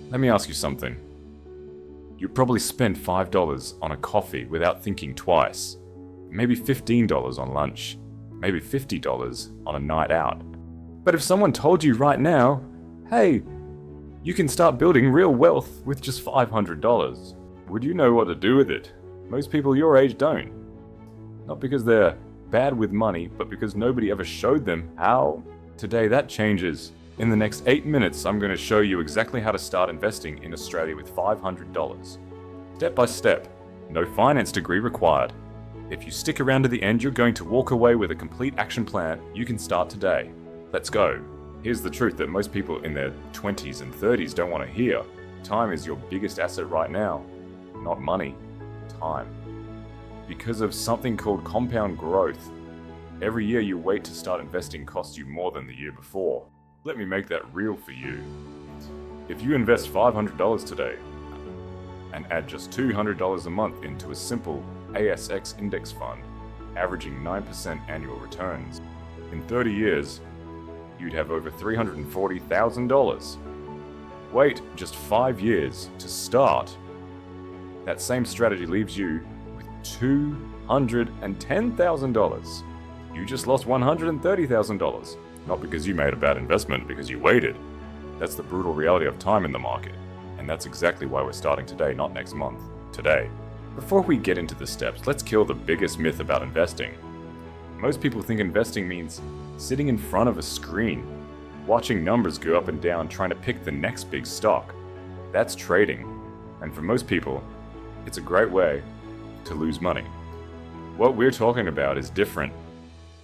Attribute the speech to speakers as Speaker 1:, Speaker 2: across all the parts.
Speaker 1: Let me ask you something. You probably spent $5 on a coffee without thinking twice. Maybe $15 on lunch. Maybe $50 on a night out. But if someone told you right now, hey, you can start building real wealth with just $500, would you know what to do with it? Most people your age don't. Not because they're bad with money, but because nobody ever showed them how. Today that changes. In the next 8 minutes, I'm going to show you exactly how to start investing in Australia with $500. Step by step. No finance degree required. If you stick around to the end, you're going to walk away with a complete action plan you can start today. Let's go. Here's the truth that most people in their 20s and 30s don't want to hear. Time is your biggest asset right now. Not money. Time. Because of something called compound growth, every year you wait to start investing costs you more than the year before. Let me make that real for you. If you invest $500 today and add just $200 a month into a simple ASX index fund, averaging 9% annual returns, in 30 years, you'd have over $340,000. Wait just 5 years to start. That same strategy leaves you with $210,000. You just lost $130,000. Not because you made a bad investment, because you waited. That's the brutal reality of time in the market. And that's exactly why we're starting today, not next month. Today. Before we get into the steps, let's kill the biggest myth about investing. Most people think investing means sitting in front of a screen, watching numbers go up and down, trying to pick the next big stock. That's trading. And for most people, it's a great way to lose money. What we're talking about is different.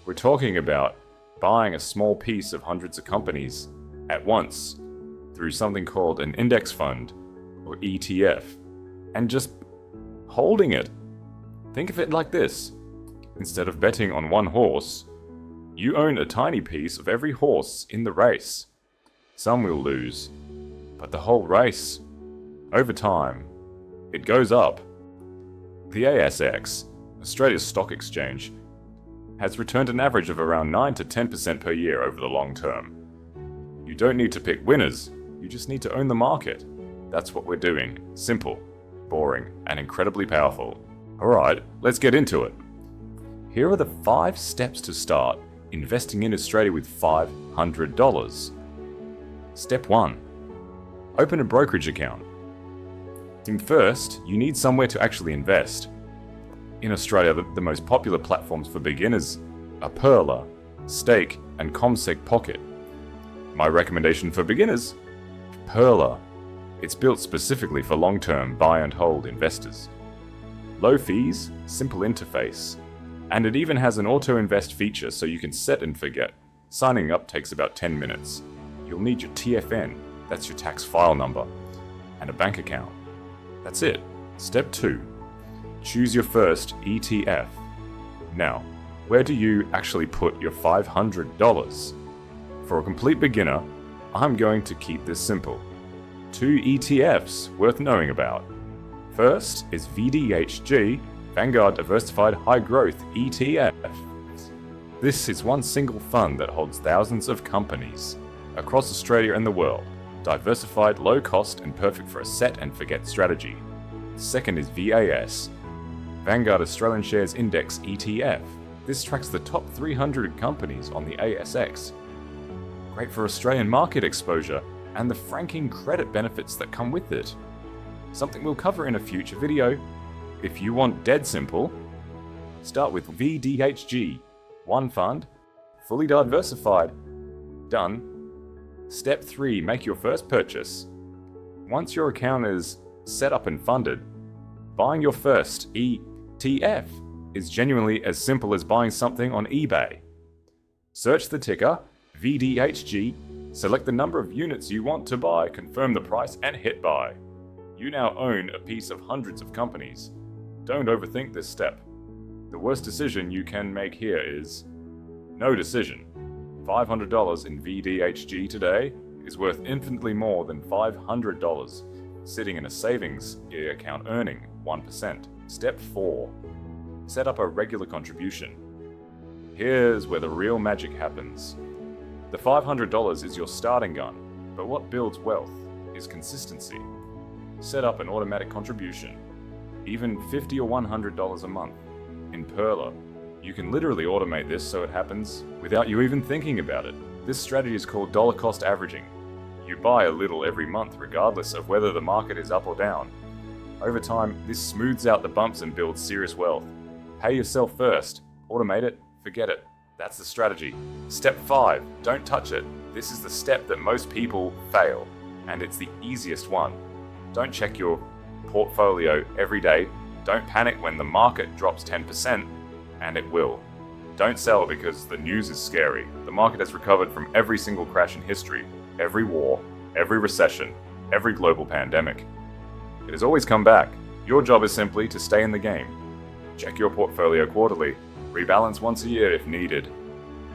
Speaker 1: We're talking about buying a small piece of hundreds of companies at once through something called an index fund or ETF and just holding it. Think of it like this. Instead of betting on one horse, you own a tiny piece of every horse in the race. Some will lose, but the whole race, over time, it goes up. The ASX, Australia's stock exchange, has returned an average of around 9 to 10% per year over the long term. You don't need to pick winners, you just need to own the market. That's what we're doing. Simple, boring, and incredibly powerful. Alright, let's get into it. Here are the 5 steps to start investing in Australia with $500. Step 1. Open a brokerage account. First, you need somewhere to actually invest. In Australia, the most popular platforms for beginners are Pearler, Stake, and CommSec Pocket. My recommendation for beginners? Pearler. It's built specifically for long-term buy and hold investors. Low fees, simple interface, and it even has an auto-invest feature so you can set and forget. Signing up takes about 10 minutes. You'll need your TFN, that's your tax file number, and a bank account. That's it. Step 2. Choose your first ETF. Now, where do you actually put your $500? For a complete beginner, I'm going to keep this simple. 2 ETFs worth knowing about. First is VDHG, Vanguard Diversified High Growth ETF. This is one single fund that holds thousands of companies across Australia and the world. Diversified, low cost, and perfect for a set and forget strategy. Second is VAS, Vanguard Australian Shares Index ETF. This tracks the top 300 companies on the ASX. Great for Australian market exposure and the franking credit benefits that come with it. Something we'll cover in a future video. If you want dead simple, start with VDHG. One fund, fully diversified. Done. Step 3, make your first purchase. Once your account is set up and funded, buying your first ETF is genuinely as simple as buying something on eBay. Search the ticker, VDHG, select the number of units you want to buy, confirm the price, and hit buy. You now own a piece of hundreds of companies. Don't overthink this step. The worst decision you can make here is no decision. $500 in VDHG today is worth infinitely more than $500 sitting in a savings account earning 1%. Step 4. Set up a regular contribution. Here's where the real magic happens. The $500 is your starting gun, but what builds wealth? is consistency. Set up an automatic contribution, even $50 or $100 a month. In Perla, you can literally automate this so it happens without you even thinking about it. This strategy is called dollar cost averaging. You buy a little every month regardless of whether the market is up or down. Over time, this smooths out the bumps and builds serious wealth. Pay yourself first. Automate it, forget it. That's the strategy. Step 5, don't touch it. This is the step that most people fail, and it's the easiest one. Don't check your portfolio every day. Don't panic when the market drops 10%, and it will. Don't sell because the news is scary. The market has recovered from every single crash in history, every war, every recession, every global pandemic. It has always come back. Your job is simply to stay in the game. Check your portfolio quarterly, rebalance once a year if needed.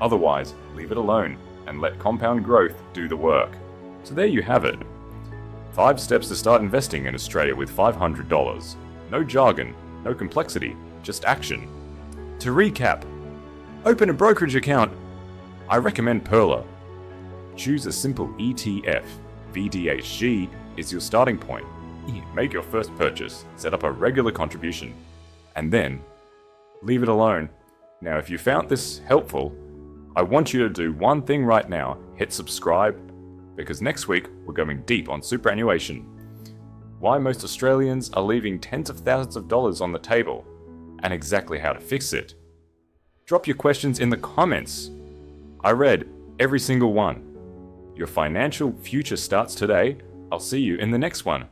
Speaker 1: Otherwise, leave it alone and let compound growth do the work. So there you have it. 5 steps to start investing in Australia with $500. No jargon, no complexity, just action. To recap, open a brokerage account. I recommend Perla. Choose a simple ETF. VDHG is your starting point. Make your first purchase, set up a regular contribution, and then leave it alone. Now, if you found this helpful, I want you to do one thing right now. Hit subscribe, because next week we're going deep on superannuation. Why most Australians are leaving tens of thousands of dollars on the table, and exactly how to fix it. Drop your questions in the comments. I read every single one. Your financial future starts today. I'll see you in the next one.